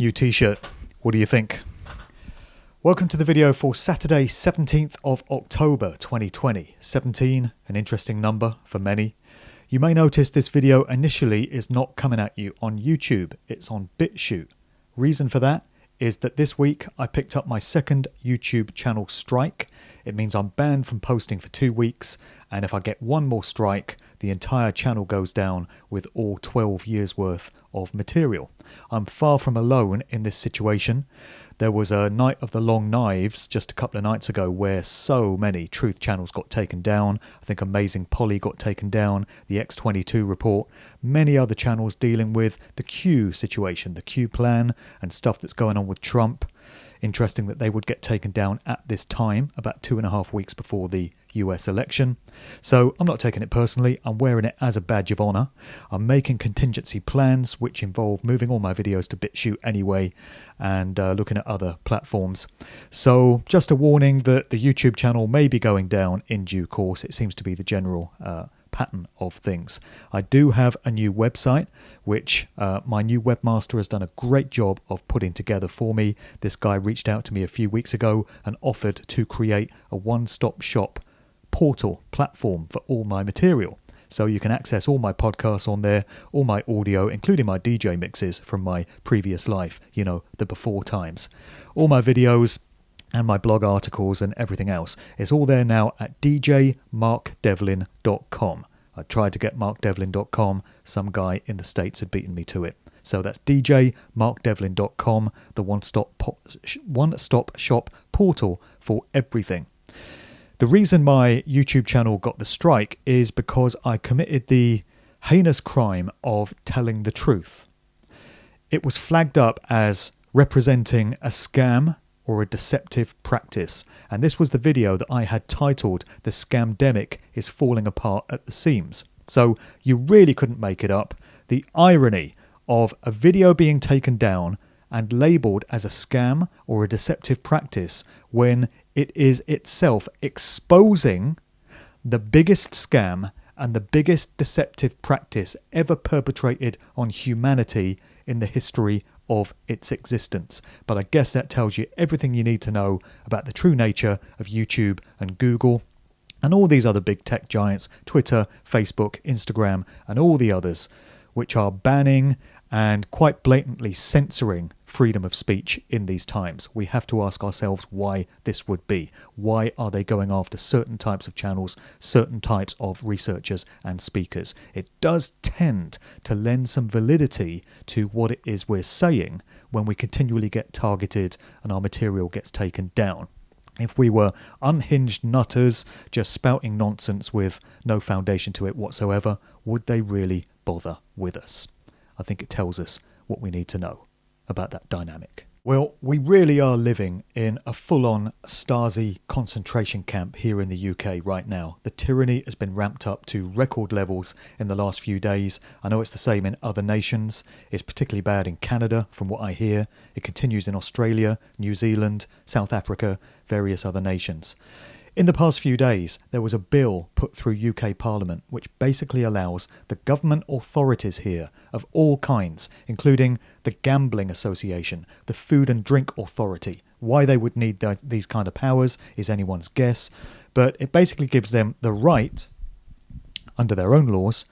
New t-shirt. What do you think? Welcome to the video for Saturday 17th of October 2020. 17, an interesting number for many. You may notice this video initially is not coming at you on YouTube, it's on Bitchute. Reason for that is that this week I picked up my second YouTube channel strike. It means I'm banned from posting for 2 weeks, and if I get one more strike, the entire channel goes down with all 12 years worth of material. I'm far from alone in this situation. There was a Night of the Long Knives just a couple of nights ago where so many truth channels got taken down. I think Amazing Polly got taken down, the X22 report, many other channels dealing with the Q situation, the Q plan and stuff that's going on with Trump. Interesting that they would get taken down at this time, about 2.5 weeks before the US election. So I'm not taking it personally, I'm wearing it as a badge of honour. I'm making contingency plans which involve moving all my videos to Bitchute anyway and looking at other platforms. So just a warning that the YouTube channel may be going down in due course. It seems to be the general pattern of things. I do have a new website which my new webmaster has done a great job of putting together for me. This guy reached out to me a few weeks ago and offered to create a one-stop shop portal platform for all my material. So you can access all my podcasts on there, all my audio, including my DJ mixes from my previous life, you know, the before times. All my videos and my blog articles and everything else. It's all there now at djmarkdevlin.com. I tried to get markdevlin.com. Some guy in the States had beaten me to it. So that's djmarkdevlin.com, the one-stop shop portal for everything. The reason my YouTube channel got the strike is because I committed the heinous crime of telling the truth. It was flagged up as representing a scam or a deceptive practice, and this was the video that I had titled "The Scamdemic is Falling Apart at the Seams." So you really couldn't make it up. The irony of a video being taken down and labelled as a scam or a deceptive practice when it is itself exposing the biggest scam and the biggest deceptive practice ever perpetrated on humanity in the history of its existence. But I guess that tells you everything you need to know about the true nature of YouTube and Google and all these other big tech giants, Twitter, Facebook, Instagram, and all the others, which are banning and quite blatantly censoring freedom of speech in these times. We have to ask ourselves why this would be. Why are they going after certain types of channels, certain types of researchers and speakers? It does tend to lend some validity to what it is we're saying when we continually get targeted and our material gets taken down. If we were unhinged nutters just spouting nonsense with no foundation to it whatsoever, would they really bother with us? I think it tells us what we need to know about that dynamic. Well, we really are living in a full-on Stasi concentration camp here in the UK right now. The tyranny has been ramped up to record levels in the last few days. I know it's the same in other nations. It's particularly bad in Canada, from what I hear. It continues in Australia, New Zealand, South Africa, various other nations. In the past few days, there was a bill put through UK Parliament which basically allows the government authorities here of all kinds, including the Gambling Association, the Food and Drink Authority. Why they would need these kind of powers is anyone's guess, but it basically gives them the right, under their own laws,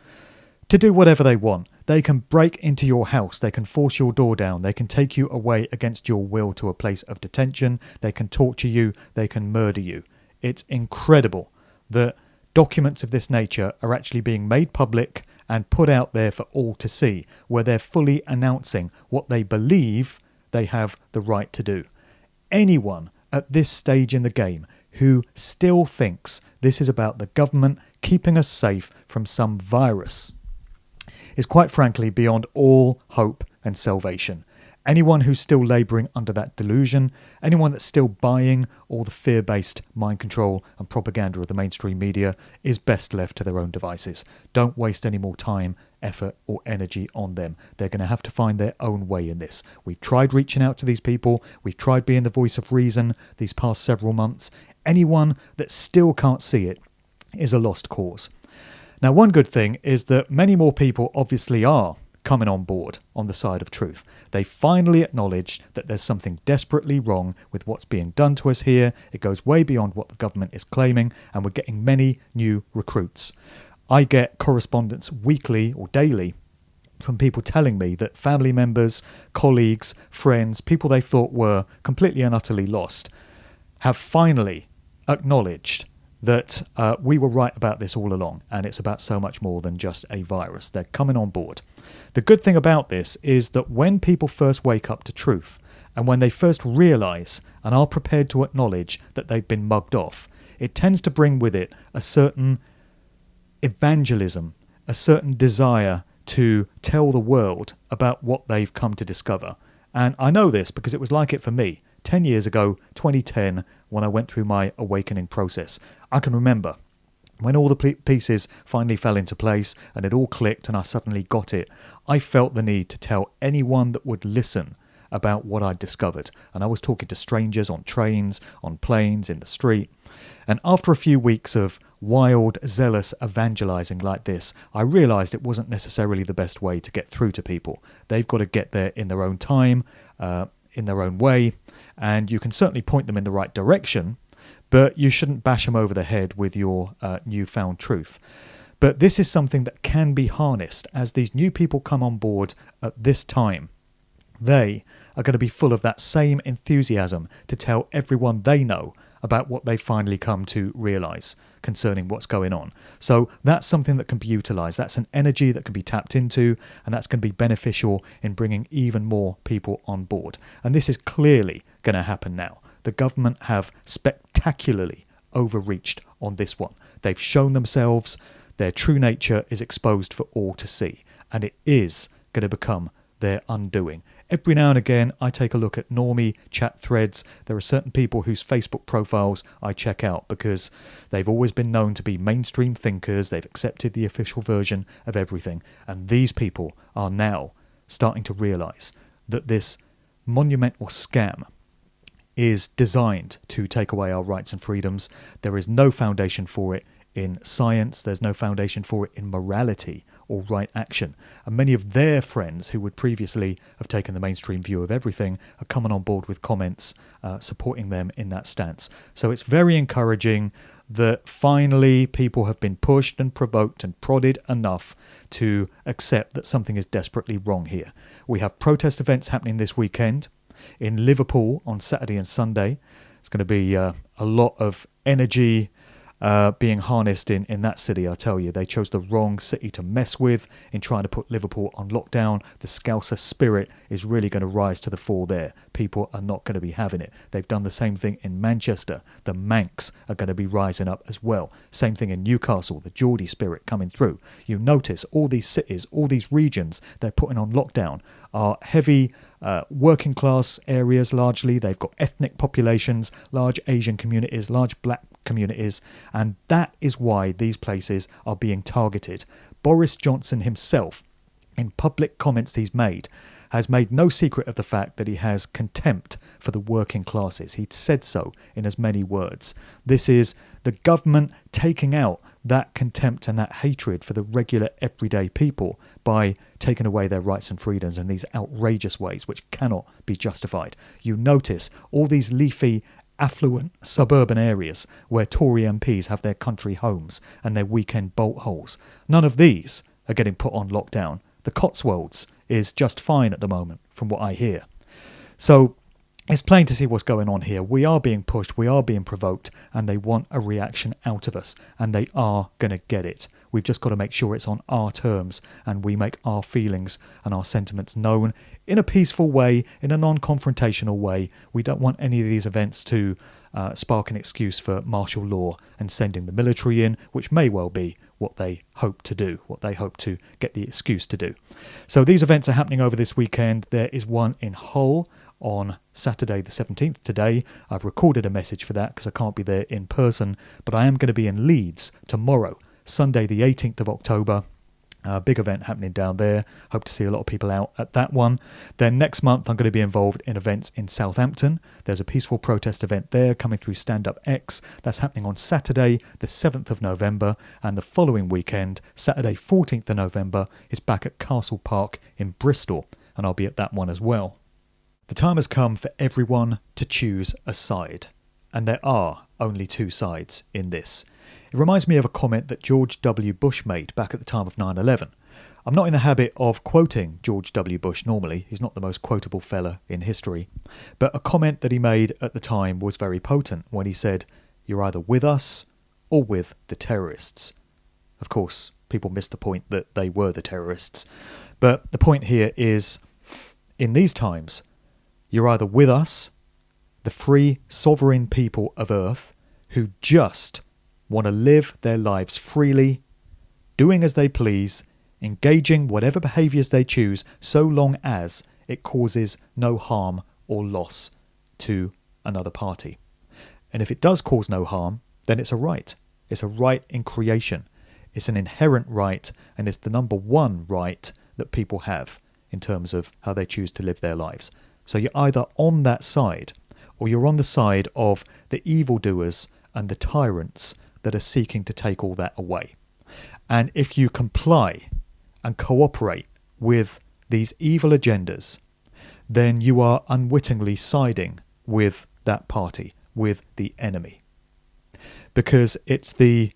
to do whatever they want. They can break into your house, they can force your door down, they can take you away against your will to a place of detention, they can torture you, they can murder you. It's incredible that documents of this nature are actually being made public and put out there for all to see, where they're fully announcing what they believe they have the right to do. Anyone at this stage in the game who still thinks this is about the government keeping us safe from some virus is quite frankly beyond all hope and salvation. Anyone who's still labouring under that delusion, anyone that's still buying all the fear-based mind control and propaganda of the mainstream media is best left to their own devices. Don't waste any more time, effort or energy on them. They're going to have to find their own way in this. We've tried reaching out to these people. We've tried being the voice of reason these past several months. Anyone that still can't see it is a lost cause. Now, one good thing is that many more people obviously are coming on board on the side of truth. They finally acknowledged that there's something desperately wrong with what's being done to us here. It goes way beyond what the government is claiming, and we're getting many new recruits. I get correspondence weekly or daily from people telling me that family members, colleagues, friends, people they thought were completely and utterly lost, have finally acknowledged that we were right about this all along, and it's about so much more than just a virus. They're coming on board. The good thing about this is that when people first wake up to truth, and when they first realise and are prepared to acknowledge that they've been mugged off, it tends to bring with it a certain evangelism, a certain desire to tell the world about what they've come to discover. And I know this because it was like it for me 10 years ago, 2010, when I went through my awakening process. I can remember when all the pieces finally fell into place and it all clicked and I suddenly got it. I felt the need to tell anyone that would listen about what I'd discovered. And I was talking to strangers on trains, on planes, in the street. And after a few weeks of wild, zealous evangelizing like this, I realized it wasn't necessarily the best way to get through to people. They've got to get there in their own time, in their own way, and you can certainly point them in the right direction, but you shouldn't bash them over the head with your newfound truth. But this is something that can be harnessed as these new people come on board at this time. They are going to be full of that same enthusiasm to tell everyone they know about what they finally come to realise concerning what's going on. So that's something that can be utilised. That's an energy that can be tapped into, and that's going to be beneficial in bringing even more people on board. And this is clearly going to happen now. The government have spectacularly overreached on this one. They've shown themselves. Their true nature is exposed for all to see, and it is going to become their undoing. Every now and again, I take a look at normie chat threads. There are certain people whose Facebook profiles I check out because they've always been known to be mainstream thinkers. They've accepted the official version of everything. And these people are now starting to realise that this monumental scam is designed to take away our rights and freedoms. There is no foundation for it in science. There's no foundation for it in morality or right action. And many of their friends who would previously have taken the mainstream view of everything are coming on board with comments supporting them in that stance. So it's very encouraging that finally people have been pushed and provoked and prodded enough to accept that something is desperately wrong here. We have protest events happening this weekend in Liverpool on Saturday and Sunday. It's going to be a lot of energy being harnessed in that city, I tell you. They chose the wrong city to mess with in trying to put Liverpool on lockdown. The Scouser spirit is really going to rise to the fore there. People are not going to be having it. They've done the same thing in Manchester. The Manx are going to be rising up as well. Same thing in Newcastle, the Geordie spirit coming through. You notice all these cities, all these regions they're putting on lockdown are heavy working class areas largely. They've got ethnic populations, large Asian communities, large black communities, and that is why these places are being targeted. Boris Johnson himself, in public comments he's made, has made no secret of the fact that he has contempt for the working classes. He said so in as many words. This is the government taking out that contempt and that hatred for the regular everyday people by taking away their rights and freedoms in these outrageous ways which cannot be justified. You notice all these leafy, affluent suburban areas where Tory MPs have their country homes and their weekend bolt holes. None of these are getting put on lockdown. The Cotswolds is just fine at the moment, from what I hear. So it's plain to see what's going on here. We are being pushed, we are being provoked, and they want a reaction out of us, and they are going to get it. We've just got to make sure it's on our terms, and we make our feelings and our sentiments known in a peaceful way, in a non-confrontational way. We don't want any of these events to spark an excuse for martial law and sending the military in, which may well be what they hope to do, what they hope to get the excuse to do. So these events are happening over this weekend. There is one in Hull on Saturday the 17th today. I've recorded a message for that because I can't be there in person, but I am going to be in Leeds tomorrow, Sunday the 18th of October. Big event happening down there. Hope to see a lot of people out at that one. Then next month I'm going to be involved in events in Southampton. There's a peaceful protest event there coming through Stand Up X. That's happening on Saturday the 7th of November, and the following weekend, Saturday 14th of November, is back at Castle Park in Bristol, and I'll be at that one as well. The time has come for everyone to choose a side, and there are only two sides in this. It reminds me of a comment that George W. Bush made back at the time of 9/11. I'm not in the habit of quoting George W. Bush normally. He's not the most quotable fella in history. But a comment that he made at the time was very potent when he said, "You're either with us or with the terrorists." Of course, people missed the point that they were the terrorists. But the point here is, in these times, you're either with us, the free, sovereign people of Earth, who just want to live their lives freely, doing as they please, engaging whatever behaviours they choose, so long as it causes no harm or loss to another party. And if it does cause no harm, then it's a right. It's a right in creation. It's an inherent right, and it's the number one right that people have in terms of how they choose to live their lives. So you're either on that side, or you're on the side of the evildoers and the tyrants that are seeking to take all that away. And if you comply and cooperate with these evil agendas, then you are unwittingly siding with that party, with the enemy. Because it's the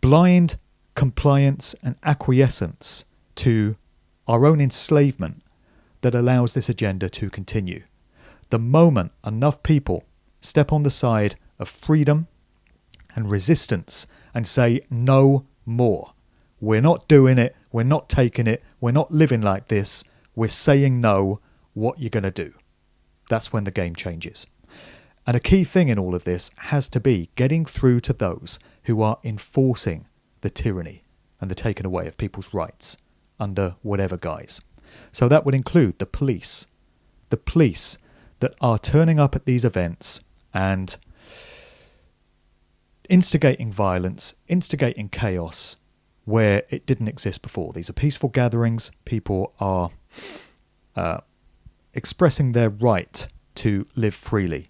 blind compliance and acquiescence to our own enslavement that allows this agenda to continue. The moment enough people step on the side of freedom and resistance and say no more, we're not doing it, we're not taking it, we're not living like this, we're saying no, what you're going to do. That's when the game changes. And a key thing in all of this has to be getting through to those who are enforcing the tyranny and the taking away of people's rights under whatever guise. So that would include the police that are turning up at these events and instigating violence, instigating chaos where it didn't exist before. These are peaceful gatherings. People are expressing their right to live freely.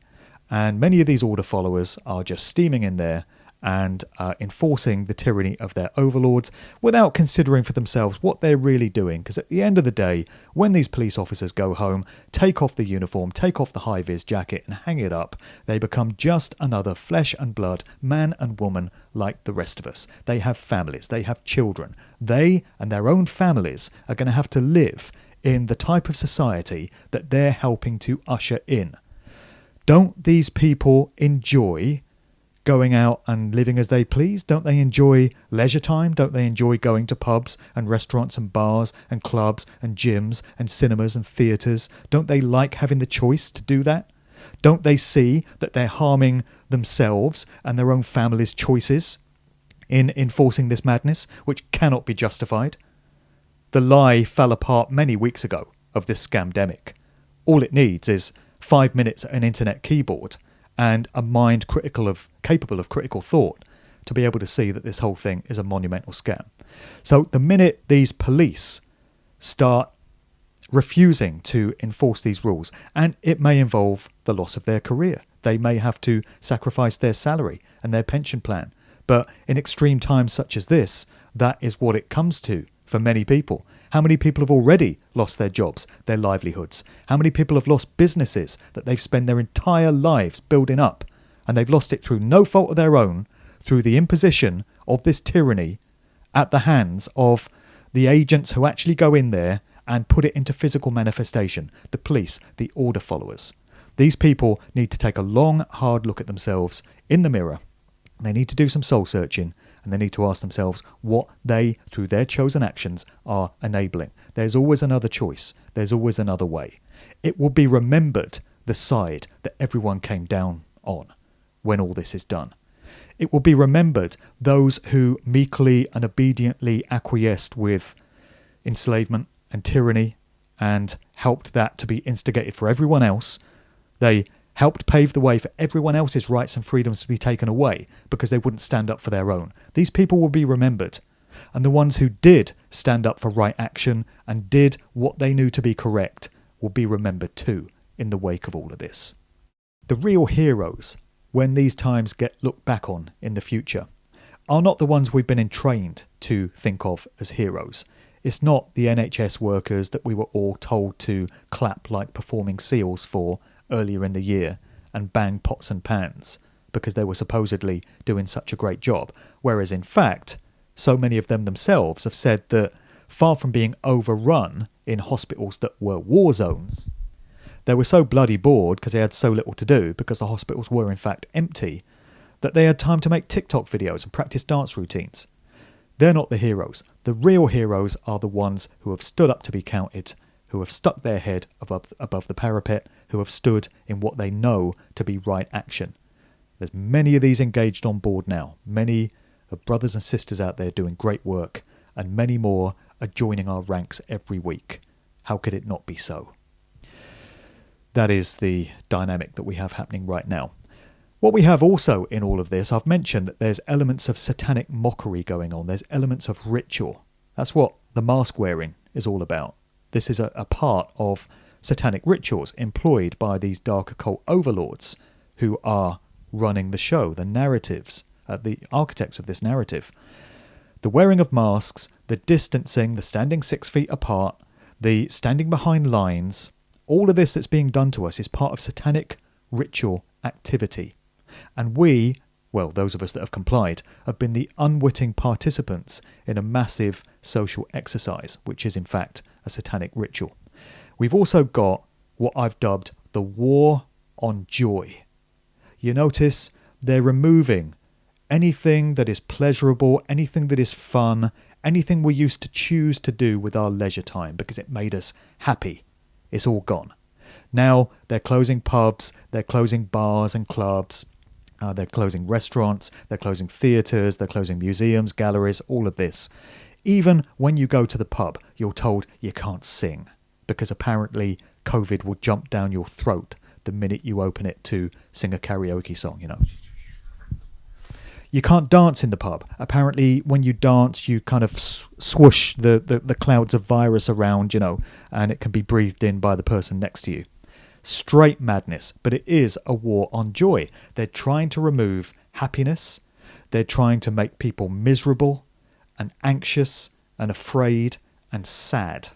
And many of these order followers are just steaming in there and enforcing the tyranny of their overlords without considering for themselves what they're really doing. Because at the end of the day, when these police officers go home, take off the uniform, take off the high-vis jacket and hang it up, they become just another flesh and blood man and woman like the rest of us. They have families, they have children. They and their own families are going to have to live in the type of society that they're helping to usher in. Don't these people enjoy going out and living as they please? Don't they enjoy leisure time? Don't they enjoy going to pubs and restaurants and bars and clubs and gyms and cinemas and theatres? Don't they like having the choice to do that? Don't they see that they're harming themselves and their own family's choices in enforcing this madness, which cannot be justified? The lie fell apart many weeks ago of this scamdemic. All it needs is 5 minutes at an internet keyboard and a mind capable of critical thought to be able to see that this whole thing is a monumental scam. So the minute these police start refusing to enforce these rules, and it may involve the loss of their career, they may have to sacrifice their salary and their pension plan. But in extreme times such as this, that is what it comes to for many people. How many people have already lost their jobs, their livelihoods? How many people have lost businesses that they've spent their entire lives building up, and they've lost it through no fault of their own, through the imposition of this tyranny at the hands of the agents who actually go in there and put it into physical manifestation, the police, the order followers. These people need to take a long, hard look at themselves in the mirror. They need to do some soul searching, and they need to ask themselves what they, through their chosen actions, are enabling. There's always another choice. There's always another way. It will be remembered the side that everyone came down on when all this is done. It will be remembered those who meekly and obediently acquiesced with enslavement and tyranny and helped that to be instigated for everyone else. They helped pave the way for everyone else's rights and freedoms to be taken away because they wouldn't stand up for their own. These people will be remembered. And the ones who did stand up for right action and did what they knew to be correct will be remembered too in the wake of all of this. The real heroes, when these times get looked back on in the future, are not the ones we've been entrained to think of as heroes. It's not the NHS workers that we were all told to clap like performing seals for earlier in the year and bang pots and pans because they were supposedly doing such a great job. Whereas in fact, so many of them themselves have said that far from being overrun in hospitals that were war zones, they were so bloody bored because they had so little to do because the hospitals were in fact empty that they had time to make TikTok videos and practice dance routines. They're not the heroes. The real heroes are the ones who have stood up to be counted, who have stuck their head above the parapet, who have stood in what they know to be right action. There's many of these engaged on board now. Many of brothers and sisters out there doing great work, and many more are joining our ranks every week. How could it not be so? That is the dynamic that we have happening right now. What we have also in all of this, I've mentioned that there's elements of satanic mockery going on. There's elements of ritual. That's what the mask wearing is all about. This is a part of satanic rituals employed by these dark occult overlords who are running the show, the narratives, the architects of this narrative. The wearing of masks, the distancing, the standing 6 feet apart, the standing behind lines, all of this that's being done to us is part of satanic ritual activity. And we, well, those of us that have complied, have been the unwitting participants in a massive social exercise, which is in fact a satanic ritual. We've also got what I've dubbed the war on joy. You notice they're removing anything that is pleasurable, anything that is fun, anything we used to choose to do with our leisure time because it made us happy. It's all gone. Now they're closing pubs, they're closing bars and clubs, they're closing restaurants, they're closing theatres, they're closing museums, galleries, all of this. Even when you go to the pub, you're told you can't sing because apparently COVID will jump down your throat the minute you open it to sing a karaoke song, you know. You can't dance in the pub. Apparently, when you dance, you kind of swoosh the clouds of virus around, you know, and it can be breathed in by the person next to you. Straight madness, but it is a war on joy. They're trying to remove happiness. They're trying to make people miserable and anxious and afraid and sad.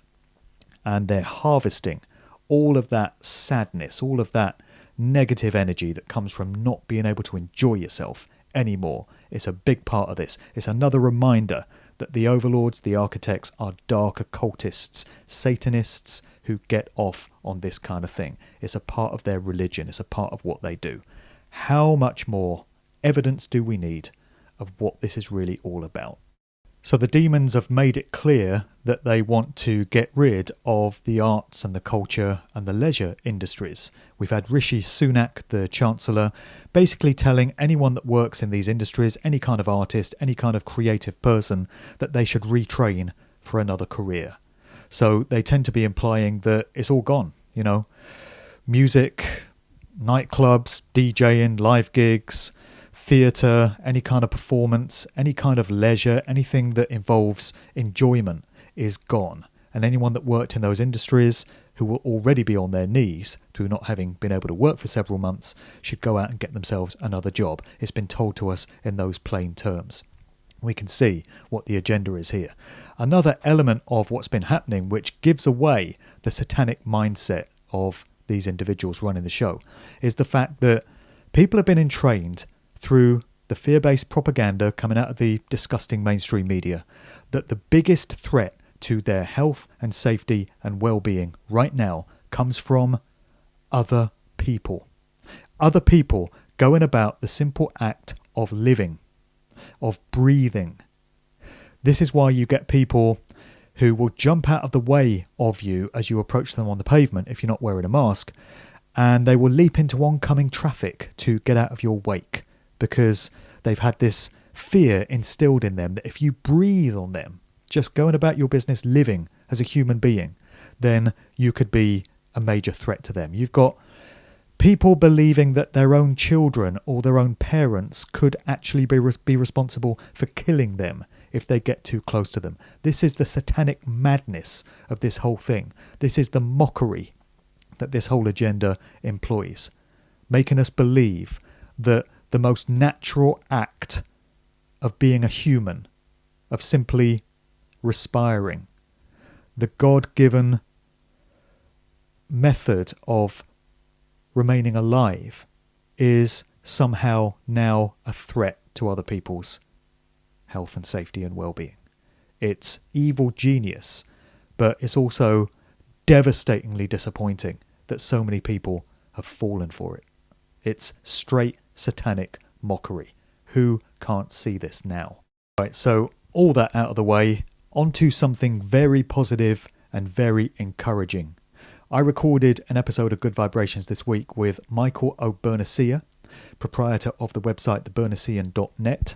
And they're harvesting all of that sadness, all of that negative energy that comes from not being able to enjoy yourself anymore. It's a big part of this. It's another reminder that the overlords, the architects, are dark occultists, Satanists who get off on this kind of thing. It's a part of their religion. It's a part of what they do. How much more evidence do we need of what this is really all about? So the demons have made it clear that they want to get rid of the arts and the culture and the leisure industries. We've had Rishi Sunak, the Chancellor, basically telling anyone that works in these industries, any kind of artist, any kind of creative person, that they should retrain for another career. So they tend to be implying that it's all gone, you know. Music, nightclubs, DJing, live gigs, theatre, any kind of performance, any kind of leisure, anything that involves enjoyment is gone. And anyone that worked in those industries who will already be on their knees through not having been able to work for several months should go out and get themselves another job. It's been told to us in those plain terms. We can see what the agenda is here. Another element of what's been happening, which gives away the satanic mindset of these individuals running the show, is the fact that people have been entrained through the fear-based propaganda coming out of the disgusting mainstream media that the biggest threat to their health and safety and well-being right now comes from other people. Other people going about the simple act of living, of breathing. This is why you get people who will jump out of the way of you as you approach them on the pavement if you're not wearing a mask, and they will leap into oncoming traffic to get out of your wake, because they've had this fear instilled in them that if you breathe on them, just going about your business living as a human being, then you could be a major threat to them. You've got people believing that their own children or their own parents could actually be responsible for killing them if they get too close to them. This is the satanic madness of this whole thing. This is the mockery that this whole agenda employs, making us believe that the most natural act of being a human, of simply respiring, the God-given method of remaining alive, is somehow now a threat to other people's health and safety and well-being. It's evil genius, but it's also devastatingly disappointing that so many people have fallen for it. It's straight satanic mockery. Who can't see this now? Right, so all that out of the way, onto something very positive and very encouraging. I recorded an episode of Good Vibrations this week with Michael O'Byrnacia, proprietor of the website thebyrnacian.net,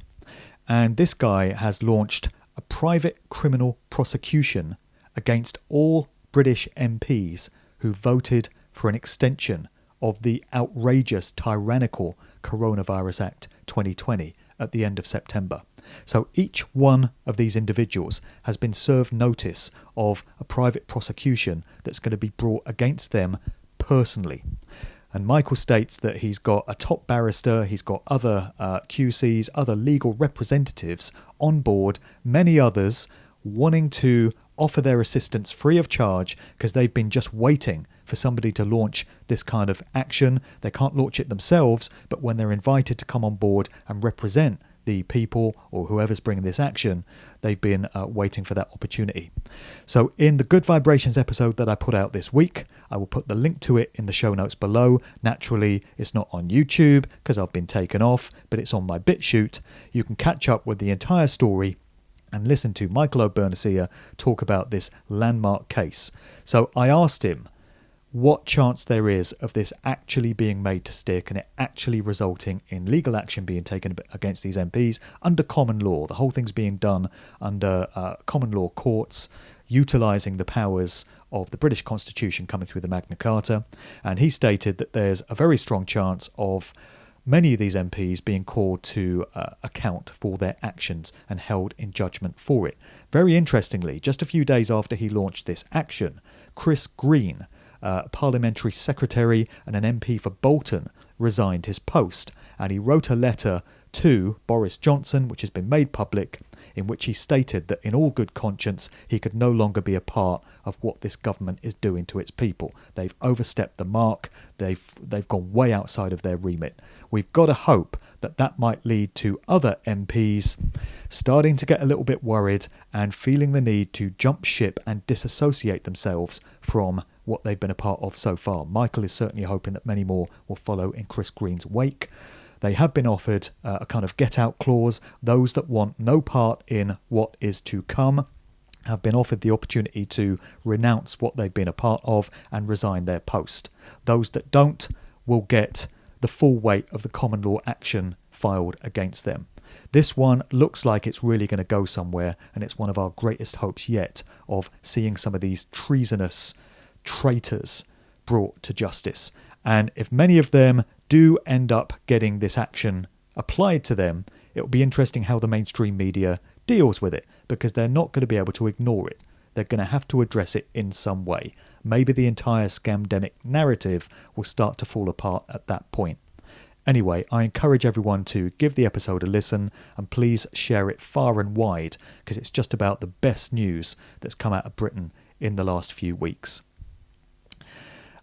and this guy has launched a private criminal prosecution against all British MPs who voted for an extension of the outrageous, tyrannical Coronavirus Act 2020 at the end of September. So each one of these individuals has been served notice of a private prosecution that's going to be brought against them personally. And Michael states that he's got a top barrister, he's got other QCs, other legal representatives on board, many others wanting to offer their assistance free of charge because they've been just waiting for somebody to launch this kind of action. They can't launch it themselves, but when they're invited to come on board and represent the people or whoever's bringing this action, they've been waiting for that opportunity. So in the Good Vibrations episode that I put out this week, I will put the link to it in the show notes below. Naturally, it's not on YouTube because I've been taken off, but it's on my Bitchute. You can catch up with the entire story and listen to Michael O'Byrnacia talk about this landmark case. So I asked him what chance there is of this actually being made to stick and it actually resulting in legal action being taken against these MPs under common law. The whole thing's being done under common law courts, utilising the powers of the British Constitution coming through the Magna Carta. And he stated that there's a very strong chance of many of these MPs being called to account for their actions and held in judgment for it. Very interestingly, just a few days after he launched this action, Chris Green, parliamentary secretary and an MP for Bolton, resigned his post, and he wrote a letter to Boris Johnson, which has been made public, in which he stated that in all good conscience he could no longer be a part of what this government is doing to its people. They've overstepped the mark. They've gone way outside of their remit. We've got to hope that that might lead to other MPs starting to get a little bit worried and feeling the need to jump ship and disassociate themselves from what they've been a part of so far. Michael is certainly hoping that many more will follow in Chris Green's wake. They have been offered a kind of get-out clause. Those that want no part in what is to come have been offered the opportunity to renounce what they've been a part of and resign their post. Those that don't will get the full weight of the common law action filed against them. This one looks like it's really going to go somewhere, and it's one of our greatest hopes yet of seeing some of these treasonous traitors brought to justice. And if many of them do end up getting this action applied to them, it will be interesting how the mainstream media deals with it, because they're not going to be able to ignore it. They're going to have to address it in some way. Maybe the entire scamdemic narrative will start to fall apart at that point. Anyway, I encourage everyone to give the episode a listen and please share it far and wide, because it's just about the best news that's come out of Britain in the last few weeks.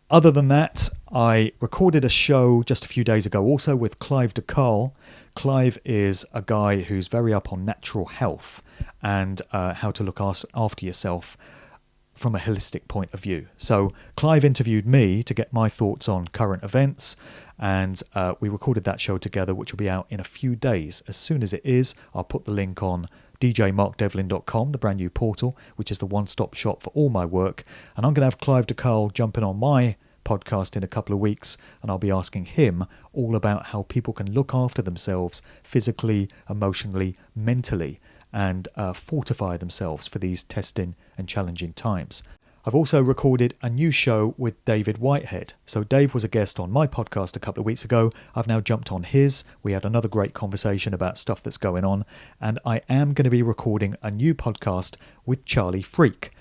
Other than that, I recorded a show just a few days ago also with Clive de Carl. Clive is a guy who's very up on natural health and how to look after yourself from a holistic point of view. So Clive interviewed me to get my thoughts on current events, and we recorded that show together, which will be out in a few days. As soon as it is, I'll put the link on djmarkdevlin.com, the brand new portal, which is the one-stop shop for all my work. And I'm going to have Clive de Carl jumping on my podcast in a couple of weeks, and I'll be asking him all about how people can look after themselves physically, emotionally, mentally, and fortify themselves for these testing and challenging times. I've also recorded a new show with David Whitehead. So Dave was a guest on my podcast a couple of weeks ago. I've now jumped on his. We had another great conversation about stuff that's going on. And I am going to be recording a new podcast with Charlie Freak.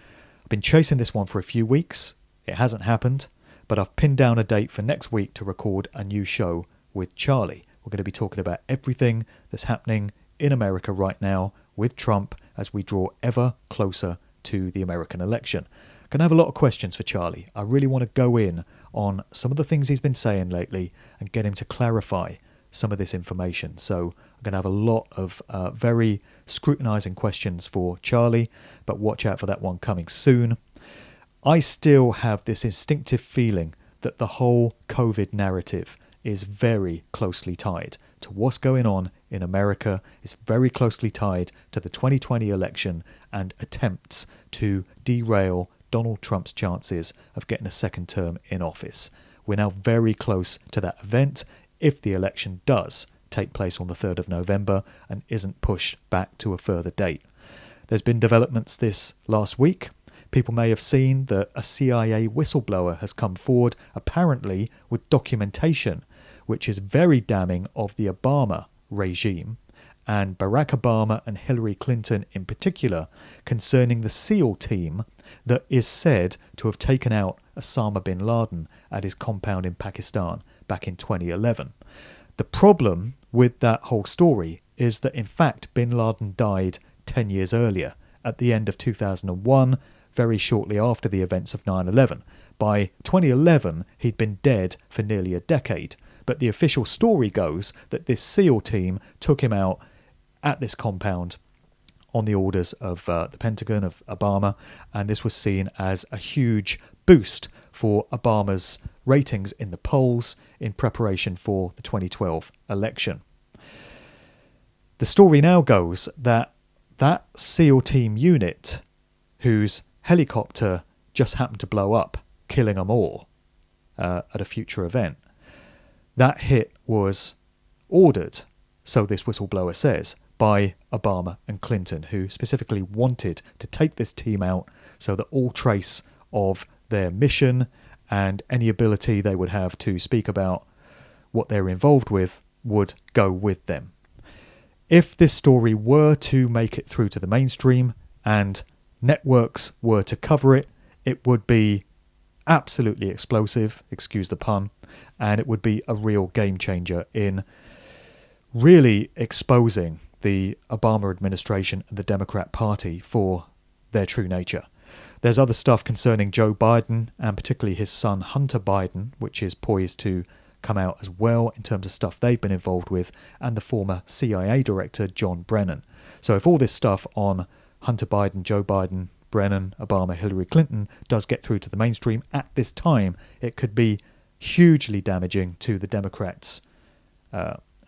I've been chasing this one for a few weeks. It hasn't happened, but I've pinned down a date for next week to record a new show with Charlie. We're going to be talking about everything that's happening in America right now with Trump as we draw ever closer to the American election. Going to have a lot of questions for Charlie. I really want to go in on some of the things he's been saying lately and get him to clarify some of this information. So I'm going to have a lot of very scrutinizing questions for Charlie, but watch out for that one coming soon. I still have this instinctive feeling that the whole COVID narrative is very closely tied to what's going on in America. It's very closely tied to the 2020 election and attempts to derail Donald Trump's chances of getting a second term in office. We're now very close to that event if the election does take place on the 3rd of November and isn't pushed back to a further date. There's been developments this last week. People may have seen that a CIA whistleblower has come forward, apparently with documentation, which is very damning of the Obama regime and Barack Obama and Hillary Clinton in particular, concerning the SEAL team that is said to have taken out Osama bin Laden at his compound in Pakistan back in 2011. The problem with that whole story is that in fact bin Laden died 10 years earlier, at the end of 2001, very shortly after the events of 9/11. By 2011, he'd been dead for nearly a decade. But the official story goes that this SEAL team took him out at this compound on the orders of the Pentagon, of Obama, and this was seen as a huge boost for Obama's ratings in the polls in preparation for the 2012 election. The story now goes that that SEAL team unit, whose helicopter just happened to blow up, killing them all at a future event, that hit was ordered, so this whistleblower says, by Obama and Clinton, who specifically wanted to take this team out so that all trace of their mission and any ability they would have to speak about what they're involved with would go with them. If this story were to make it through to the mainstream and networks were to cover it, it would be absolutely explosive, excuse the pun, and it would be a real game changer in really exposing the Obama administration and the Democrat Party for their true nature. There's other stuff concerning Joe Biden and particularly his son Hunter Biden, which is poised to come out as well in terms of stuff they've been involved with, and the former CIA director John Brennan. So if all this stuff on Hunter Biden, Joe Biden, Brennan, Obama, Hillary Clinton does get through to the mainstream at this time, it could be hugely damaging to the Democrats'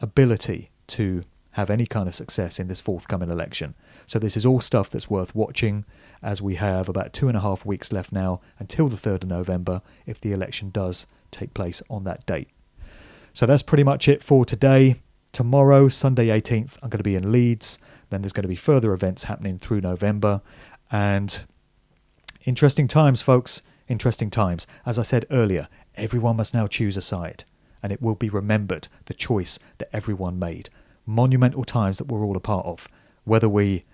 ability to have any kind of success in this forthcoming election. So this is all stuff that's worth watching, as we have about 2.5 weeks left now until the 3rd of November if the election does take place on that date. So that's pretty much it for today. Tomorrow, Sunday 18th, I'm going to be in Leeds. Then there's going to be further events happening through November. And interesting times, folks. Interesting times. As I said earlier, everyone must now choose a side. And it will be remembered, the choice that everyone made. Monumental times that we're all a part of. Whether we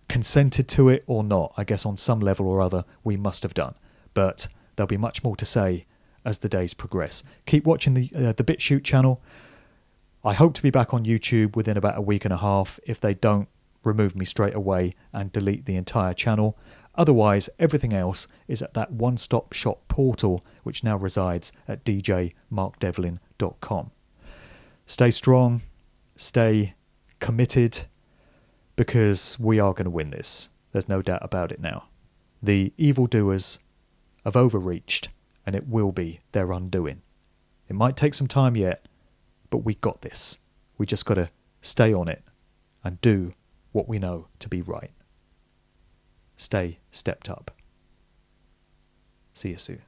consented to it or not, I guess on some level or other, we must have done. But there'll be much more to say as the days progress. Keep watching the Bitchute channel. I hope to be back on YouTube within about a week and a half if they don't remove me straight away and delete the entire channel. Otherwise, everything else is at that one-stop shop portal, which now resides at djmarkdevlin.com. Stay strong, stay committed, because we are going to win this. There's no doubt about it now. The evildoers have overreached, and it will be their undoing. It might take some time yet, but we got this. We just got to stay on it and do what we know to be right. Stay stepped up. See you soon.